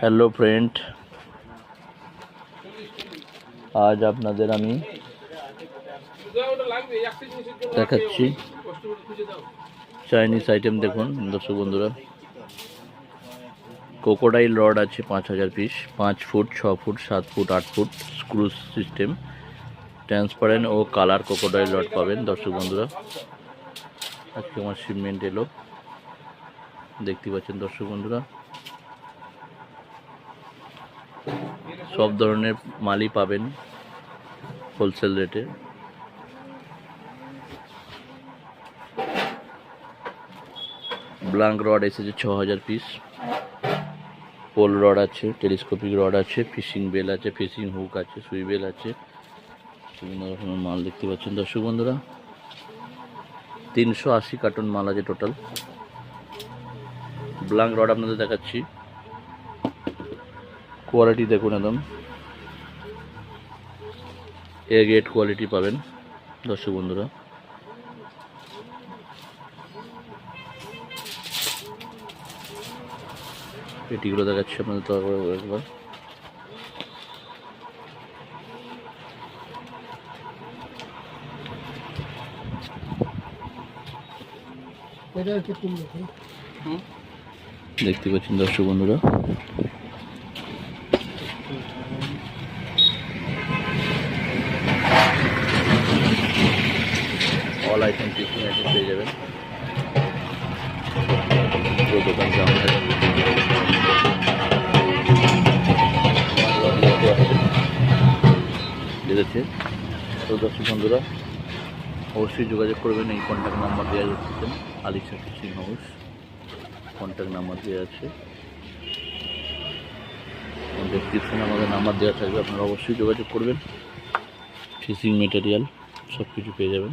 Hello friend, আজ আপনাদের আমি দেখাচ্ছি চাইনিজ আইটেম। দেখুন দর্শক বন্ধুরা, ক্রোকোডাইল রড আছে 5000 piece, 5 foot, 6 foot, 7 foot, 8 foot screw system, transparent ও কালার ক্রোকোডাইল রড পাবেন। দর্শক বন্ধুরা, আজকে আমার শিপমেন্ট এলো, দেখতে পাচ্ছেন দর্শক বন্ধুরা। সব ধরনের মালই পাবেন হোলসেল রেটে। ব্লাঙ্ক রড এসেছে 6000 পিস, পোল রড আছে, টেলিস্কোপিক রড আছে, ফিশিং বেল আছে, ফিশিং হুক আছে, সুই বেল আছে, বিভিন্ন রকমের মাল দেখতে পাচ্ছেন দর্শক বন্ধুরা। 380 কার্টন মাল আছে টোটাল। ব্লাঙ্ক রড আপনাদের দেখাচ্ছি, কোয়ালিটি দেখুন, একদম এ গ্রেড কোয়ালিটি পাবেন দর্শক বন্ধুরা। পেটিগুলো দেখাচ্ছি আপনাদের তো একবার। দেখতে পাচ্ছেন দর্শক বন্ধুরা, অল আইটেম ফিশিং আইটেম পেয়ে যাবেন। পুরো দোকান জাম দেখেছে। তো দর্শক বন্ধুরা, অবশ্যই যোগাযোগ করবেন। এই কন্ট্যাক্ট নাম্বার দেওয়া যাচ্ছে, Alisha fishing house contact number দেওয়া আছে, ডেসক্রিপশনে আমাদের নাম্বার দেওয়া থাকবে, আপনারা অবশ্যই যোগাযোগ করবেন। ফিশিং মেটেরিয়াল সব কিছু পেয়ে যাবেন।